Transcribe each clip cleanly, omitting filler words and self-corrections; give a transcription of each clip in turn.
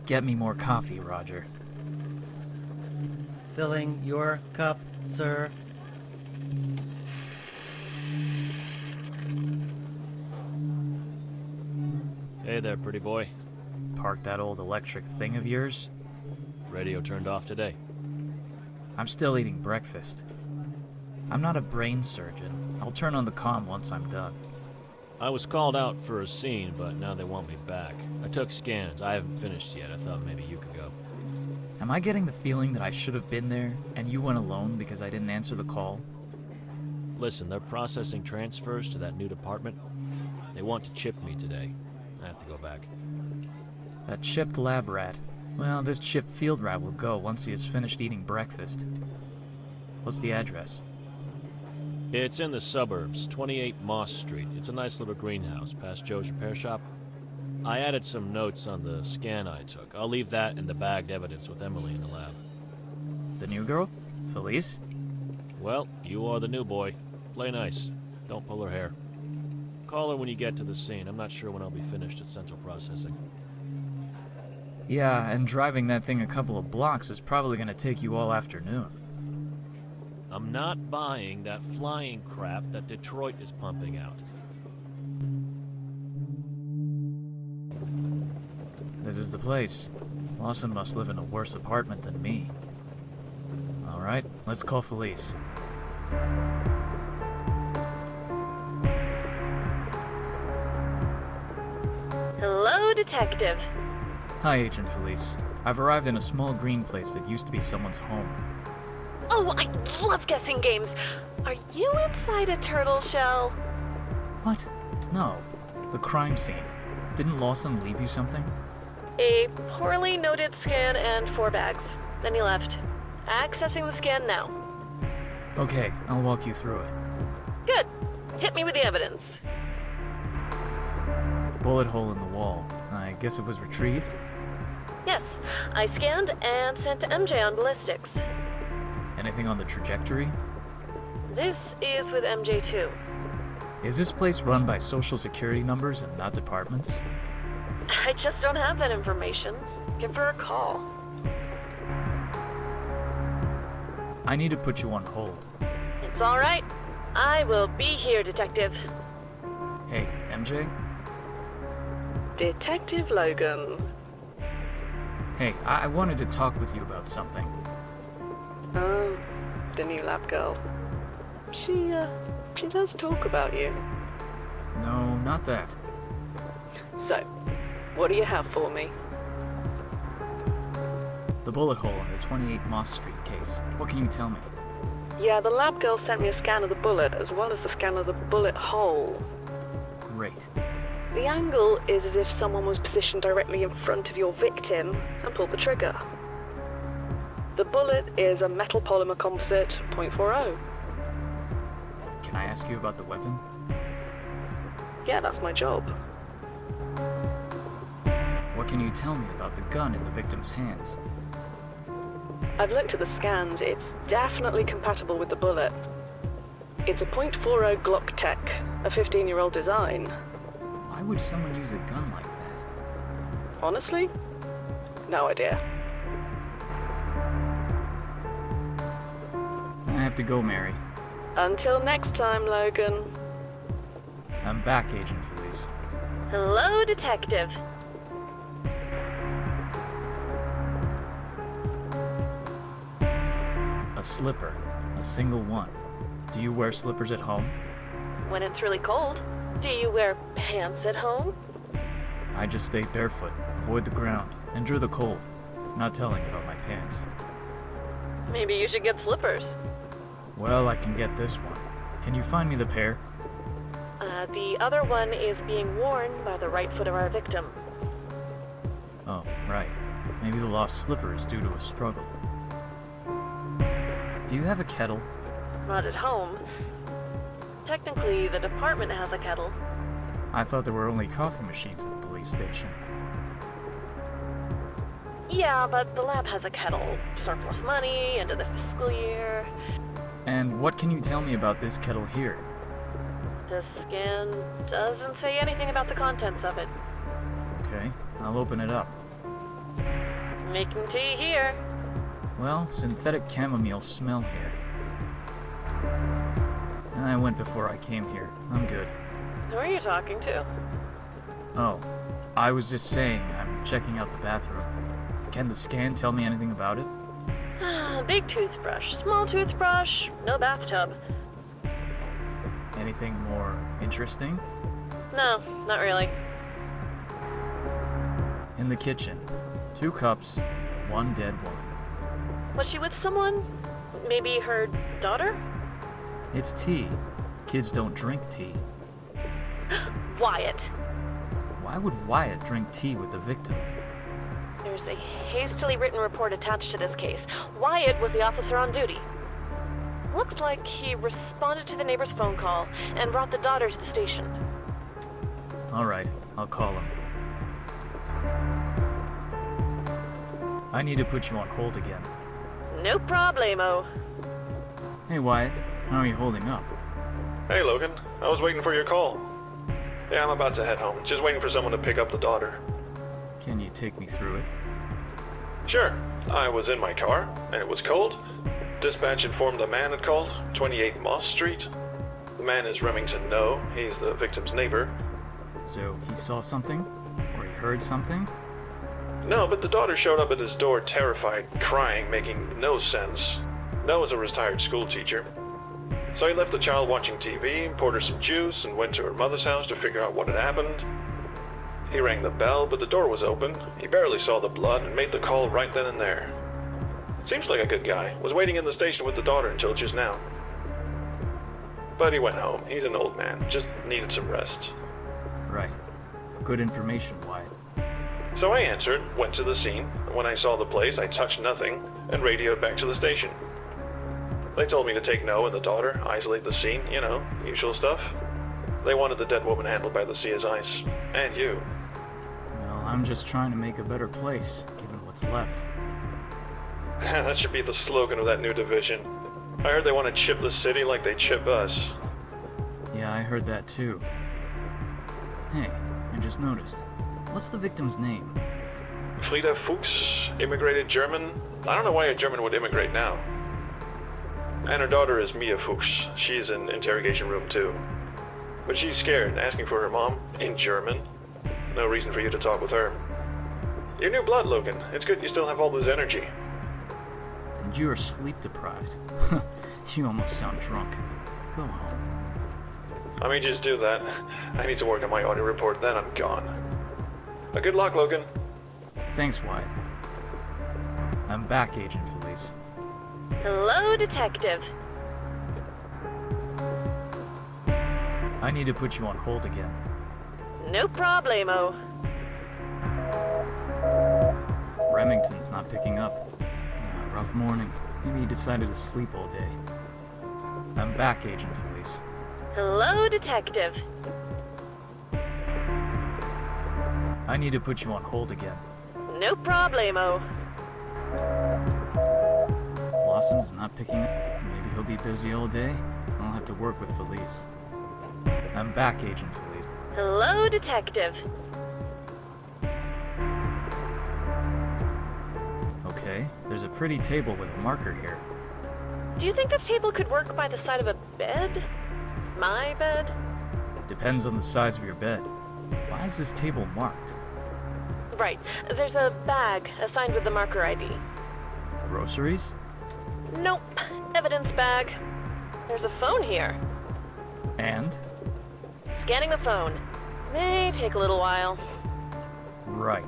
Get me more coffee, Roger. Filling your cup, sir. Hey there, pretty boy. Park that old electric thing of yours? Radio turned off today. I'm still eating breakfast. I'm not a brain surgeon. I'll turn on the comm once I'm done. I was called out for a scene, but now they want me back. I took scans. I haven't finished yet. I thought maybe you could go. Am I getting the feeling that I should have been there, and you went alone because I didn't answer the call? Listen, they're processing transfers to that new department. They want to chip me today. I have to go back. That chipped lab rat. Well, this chipped field rat will go once he has finished eating breakfast. What's the address? It's in the suburbs, 28 Moss Street. It's a nice little greenhouse past Joe's repair shop. I added some notes on the scan I took. I'll leave that and the bagged evidence with Emily in the lab. The new girl? Felice? Well, you are the new boy. Play nice. Don't pull her hair. Call her when you get to the scene. I'm not sure when I'll be finished at Central Processing. Yeah, and driving that thing a couple of blocks is probably gonna take you all afternoon. I'm not buying that flying crap that Detroit is pumping out. This is the place. Lawson must live in a worse apartment than me. Alright, let's call Felice. Hello, Detective. Hi, Agent Felice. I've arrived in a small green place that used to be someone's home. Oh, I love guessing games. Are you inside a turtle shell? What? No. The crime scene. Didn't Lawson leave you something? A poorly noted scan and 4 bags. Then he left. Accessing the scan now. Okay, I'll walk you through it. Good. Hit me with the evidence. Bullet hole in the wall. I guess it was retrieved? Yes, I scanned and sent to MJ on ballistics. Anything on the trajectory? This is with MJ too. Is this place run by social security numbers and not departments? I just don't have that information. Give her a call. I need to put you on hold. It's all right. I will be here, Detective. Hey, MJ? Detective Logan. Hey, I wanted to talk with you about something. Oh, the new lab girl. She does talk about you. No, not that. So, what do you have for me? The bullet hole in the 28 Moss Street case. What can you tell me? Yeah, the lab girl sent me a scan of the bullet as well as the scan of the bullet hole. Great. The angle is as if someone was positioned directly in front of your victim and pulled the trigger. The bullet is a metal polymer composite .40. Can I ask you about the weapon? Yeah, that's my job. What can you tell me about the gun in the victim's hands? I've looked at the scans. It's definitely compatible with the bullet. It's a .40 Glock Tech, a 15-year-old design. Why would someone use a gun like that? Honestly, no idea. I have to go, Mary. Until next time, Logan. I'm back, Agent Felice. Hello, Detective. A slipper. A single one. Do you wear slippers at home? When it's really cold. Do you wear pants at home? I just stay barefoot, avoid the ground, endure the cold. Not telling about my pants. Maybe you should get slippers. Well, I can get this one. Can you find me the pair? The other one is being worn by the right foot of our victim. Oh, right. Maybe the lost slipper is due to a struggle. Do you have a kettle? Not at home. Technically, the department has a kettle. I thought there were only coffee machines at the police station. Yeah, but the lab has a kettle. Surplus money, end of the fiscal year. And what can you tell me about this kettle here? The scan doesn't say anything about the contents of it. Okay, I'll open it up. Making tea here. Well, synthetic chamomile smell here. I went before I came here. I'm good. Who are you talking to? Oh, I was just saying I'm checking out the bathroom. Can the scan tell me anything about it? Big toothbrush, small toothbrush, no bathtub. Anything more interesting? No, not really. In the kitchen, 2 cups, 1 dead woman. Was she with someone? Maybe her daughter? It's tea. Kids don't drink tea. Wyatt. Why would Wyatt drink tea with the victim? There's a hastily written report attached to this case. Wyatt was the officer on duty. Looks like he responded to the neighbor's phone call and brought the daughter to the station. Alright, I'll call him. I need to put you on hold again. No problemo. Hey Wyatt, how are you holding up? Hey Logan, I was waiting for your call. Yeah, I'm about to head home. Just waiting for someone to pick up the daughter. Can you take me through it? Sure. I was in my car, and it was cold. Dispatch informed a man had called, 28 Moss Street. The man is Remington No. He's the victim's neighbor. So he saw something? Or he heard something? No, but the daughter showed up at his door terrified, crying, making no sense. No was a retired school teacher. So he left the child watching TV, poured her some juice, and went to her mother's house to figure out what had happened. He rang the bell, but the door was open. He barely saw the blood and made the call right then and there. Seems like a good guy. Was waiting in the station with the daughter until just now. But he went home. He's an old man. Just needed some rest. Right. Good information, Wyatt. So I answered, went to the scene. When I saw the place, I touched nothing and radioed back to the station. They told me to take No and the daughter, isolate the scene, you know, usual stuff. They wanted the dead woman handled by the CSIs. And you. Well, I'm just trying to make a better place, given what's left. That should be the slogan of that new division. I heard they want to chip the city like they chip us. Yeah, I heard that too. Hey, I just noticed. What's the victim's name? Frieda Fuchs, immigrated German. I don't know why a German would immigrate now. And her daughter is Mia Fuchs. She's in interrogation room too. But she's scared, asking for her mom in German. No reason for you to talk with her. You're new blood, Logan. It's good you still have all this energy. And you are sleep deprived. You almost sound drunk. Go home. Let me just do that. I need to work on my audio report, then I'm gone. Good luck, Logan. Thanks, Wyatt. I'm back, Agent Felice. Hello, detective. I need to put you on hold again. No problemo. Remington's not picking up. Rough morning. Maybe he decided to sleep all day. I'm back, Agent Felice. Hello, detective. I need to put you on hold again. No problemo. Lawson is not picking up. Maybe he'll be busy all day. I'll have to work with Felice. I'm back, Agent Felice. Hello, detective. Okay, there's a pretty table with a marker here. Do you think this table could work by the side of a bed? My bed? Depends on the size of your bed. Why is this table marked? Right. There's a bag assigned with the marker ID. Groceries? Nope. Evidence bag. There's a phone here. And? Scanning the phone. May take a little while. Right.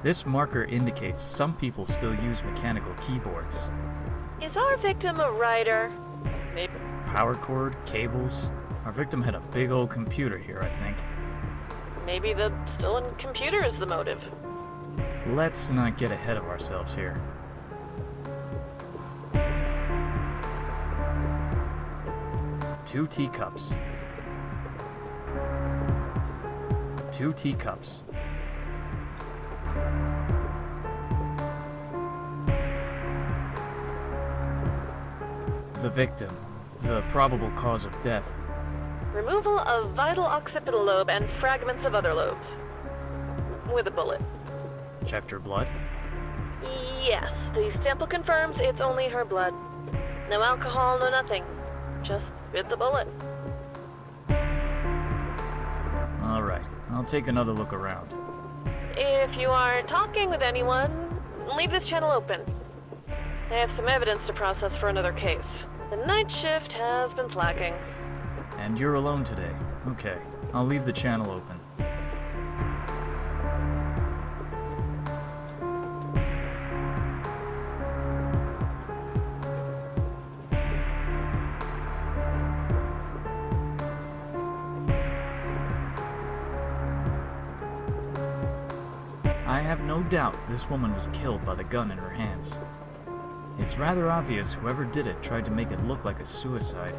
This marker indicates some people still use mechanical keyboards. Is our victim a writer? Maybe. Power cord, cables. Our victim had a big old computer here, I think. Maybe the stolen computer is the motive. Let's not get ahead of ourselves here. Two teacups. 2 teacups. The victim. The probable cause of death. Removal of vital occipital lobe and fragments of other lobes. With a bullet. Checked her blood? Yes, the sample confirms it's only her blood. No alcohol, no nothing. Just bit the bullet. Alright, I'll take another look around. If you aren't talking with anyone, leave this channel open. I have some evidence to process for another case. The night shift has been slacking. And you're alone today. Okay, I'll leave the channel open. I have no doubt this woman was killed by the gun in her hands. It's rather obvious whoever did it tried to make it look like a suicide.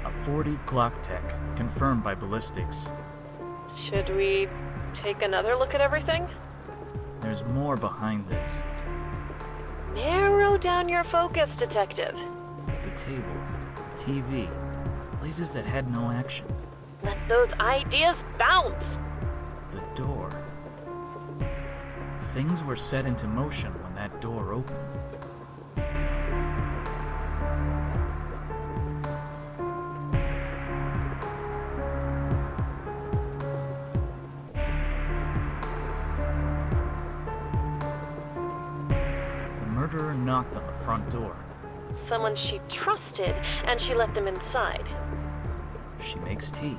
A 40 Glock Tech, confirmed by ballistics. Should we take another look at everything? There's more behind this. Narrow down your focus, Detective. The table, the TV, places that had no action. Let those ideas bounce. The door. Things were set into motion when that door opened. The murderer knocked on the front door. Someone she trusted, and she let them inside. She makes tea.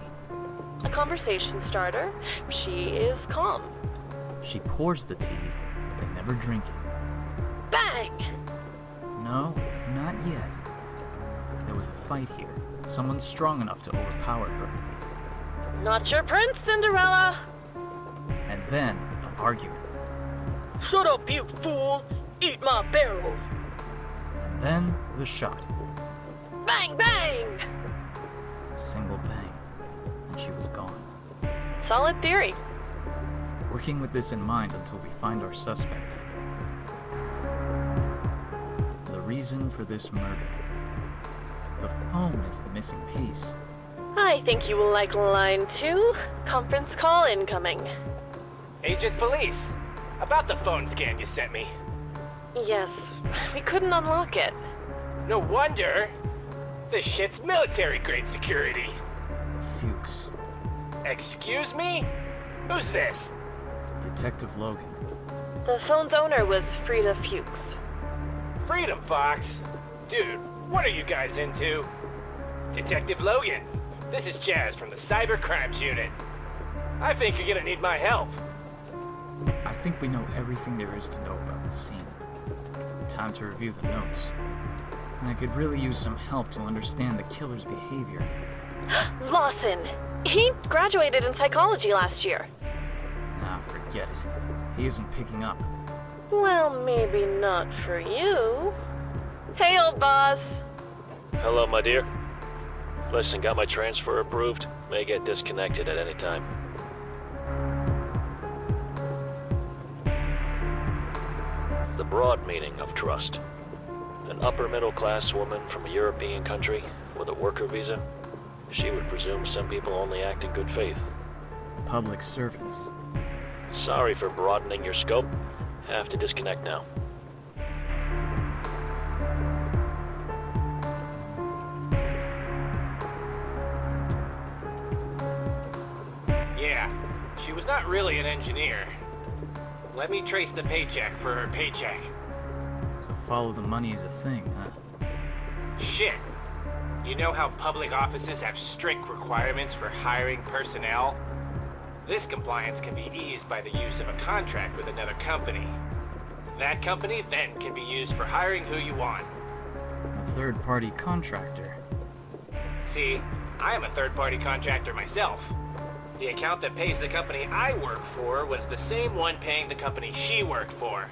A conversation starter. She is calm. She pours the tea, but they never drink it. Bang! No, not yet. There was a fight here. Someone strong enough to overpower her. Not your prince, Cinderella! And then, an argument. Shut up, you fool! Eat my barrel! And then, the shot. Bang, bang! A single bang. And she was gone. Solid theory. Working with this in mind until we find our suspect. The reason for this murder. The phone is the missing piece. I think you will like line 2. Conference call incoming. Agent Felice, about the phone scan you sent me. Yes, we couldn't unlock it. No wonder. This shit's military-grade security. Fuchs. Excuse me? Who's this? Detective Logan. The phone's owner was Frida Fuchs. Freedom Fox? Dude, what are you guys into? Detective Logan, this is Jazz from the Cyber Crimes Unit. I think you're gonna need my help. I think we know everything there is to know about the scene. Time to review the notes. I could really use some help to understand the killer's behavior. Lawson! He graduated in psychology last year. Ah, forget it. He isn't picking up. Well, maybe not for you. Hey, old boss. Hello, my dear. Listen, got my transfer approved. May get disconnected at any time. The broad meaning of trust. An upper middle class woman from a European country with a worker visa. She would presume some people only act in good faith. Public servants. Sorry for broadening your scope. Have to disconnect now. Yeah, she was not really an engineer. Let me trace the paycheck for her paycheck. So follow the money is a thing, huh? Shit. You know how public offices have strict requirements for hiring personnel? This compliance can be eased by the use of a contract with another company. That company then can be used for hiring who you want. A third-party contractor. See, I am a third-party contractor myself. The account that pays the company I work for was the same one paying the company she worked for.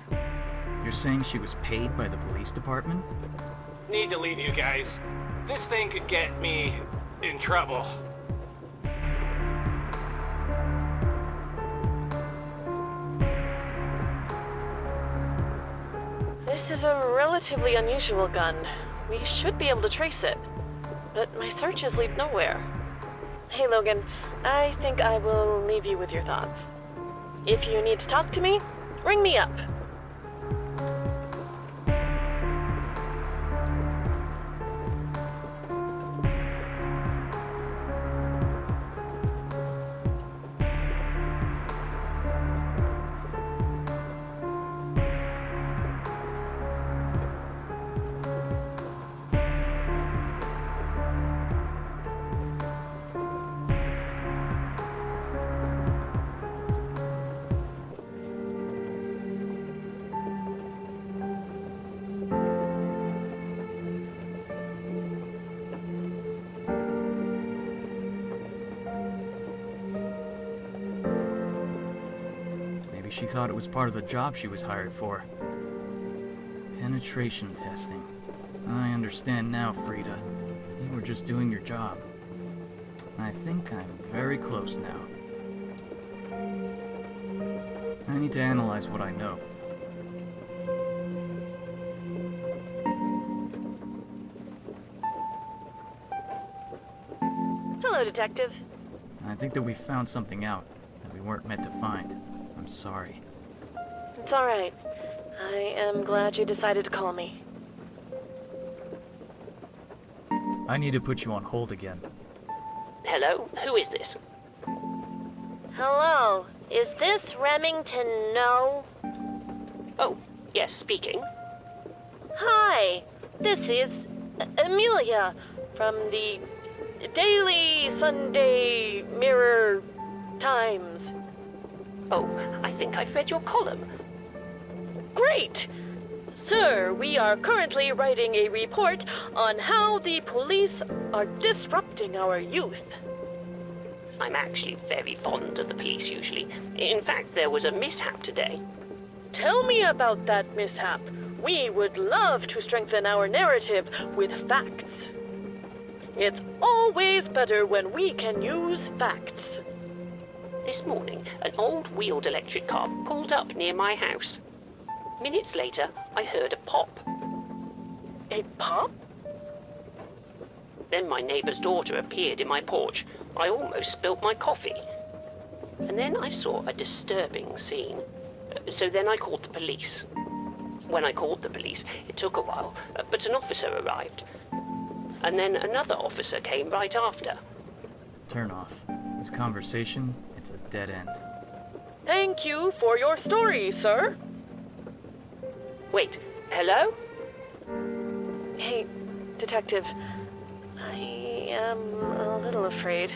You're saying she was paid by the police department? Need to leave you guys. This thing could get me in trouble. This is a relatively unusual gun. We should be able to trace it. But my searches lead nowhere. Hey, Logan, I think I will leave you with your thoughts. If you need to talk to me, ring me up. She thought it was part of the job she was hired for. Penetration testing. I understand now, Frida. You were just doing your job. I think I'm very close now. I need to analyze what I know. Hello, Detective. I think that we found something out that we weren't meant to find. I'm sorry. It's all right. I am glad you decided to call me. I need to put you on hold again. Hello? Who is this? Hello, is this Remington No? Oh, yes, speaking. Hi, this is Amelia from the Daily Sunday Mirror Times. Oh, I think I've read your column. Great! Sir, we are currently writing a report on how the police are disrupting our youth. I'm actually very fond of the police usually. In fact, there was a mishap today. Tell me about that mishap. We would love to strengthen our narrative with facts. It's always better when we can use facts. This morning, an old wheeled electric car pulled up near my house. Minutes later, I heard a pop. A pop? Then my neighbor's daughter appeared in my porch. I almost spilt my coffee. And then I saw a disturbing scene. So then I called the police. When I called the police, it took a while, but an officer arrived. And then another officer came right after. Turn off. This conversation, it's a dead end. Thank you for your story, sir. Wait, hello? Hey, Detective. I am a little afraid.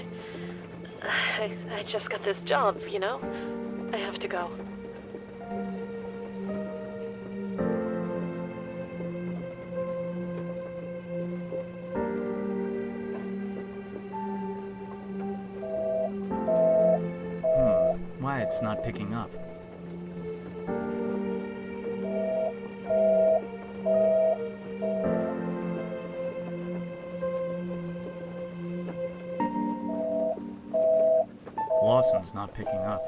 I just got this job, you know? I have to go. Why it's not picking up? Lawson's not picking up.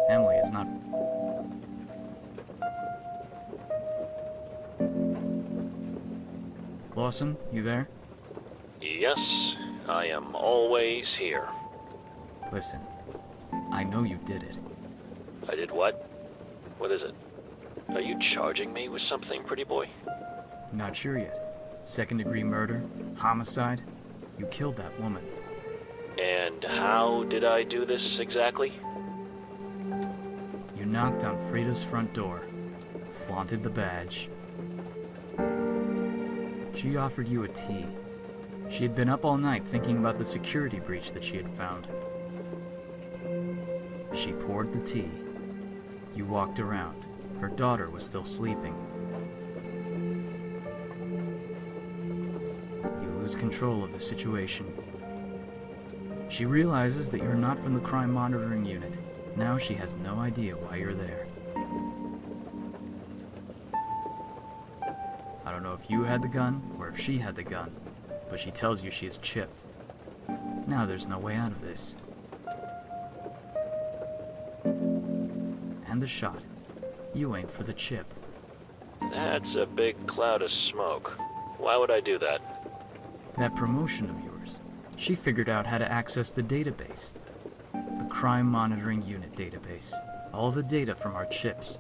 Emily is not. Lawson, you there? Yes, I am always here. Listen, I know you did it. I did what? What is it? Are you charging me with something, pretty boy? Not sure yet. Second-degree murder? Homicide? You killed that woman. And how did I do this exactly? You knocked on Frida's front door, flaunted the badge. She offered you a tea. She had been up all night thinking about the security breach that she had found. She poured the tea. You walked around. Her daughter was still sleeping. You lose control of the situation. She realizes that you're not from the crime monitoring unit. Now she has no idea why you're there. I don't know if you had the gun or if she had the gun, but she tells you she is chipped. Now there's no way out of this. And the shot. You aimed for the chip. That's a big cloud of smoke. Why would I do that? That promotion of yours. She figured out how to access the database. The Crime Monitoring Unit database. All the data from our chips.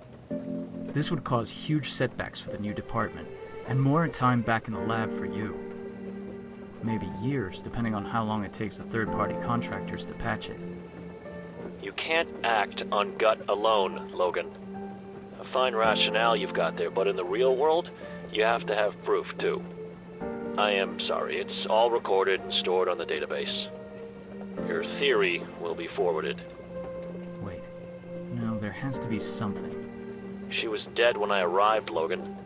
This would cause huge setbacks for the new department, and more time back in the lab for you. Maybe years, depending on how long it takes the third-party contractors to patch it. You can't act on gut alone, Logan. A fine rationale you've got there, but in the real world, you have to have proof, too. I am sorry, it's all recorded and stored on the database. Your theory will be forwarded. Wait. No, there has to be something. She was dead when I arrived, Logan.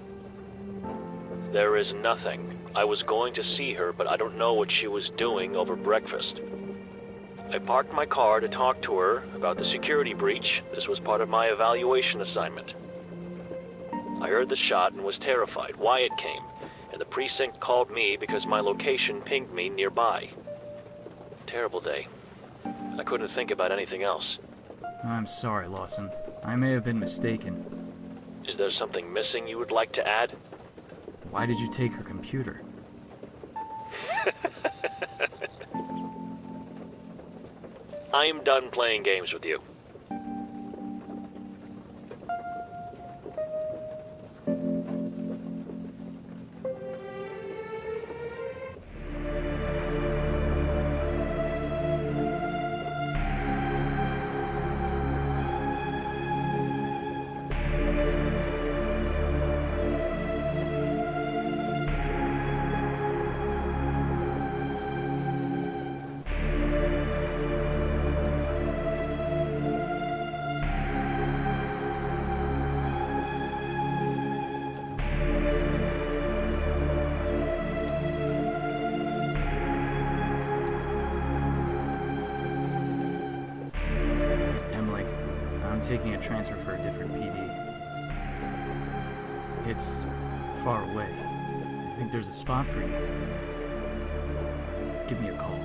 There is nothing. I was going to see her, but I don't know what she was doing over breakfast. I parked my car to talk to her about the security breach. This was part of my evaluation assignment. I heard the shot and was terrified. Wyatt came, and the precinct called me because my location pinged me nearby. Terrible day. I couldn't think about anything else. I'm sorry, Lawson. I may have been mistaken. Is there something missing you would like to add? Why did you take her computer? I am done playing games with you. I'm taking a transfer for a different PD. It's far away. I think there's a spot for you. Give me a call.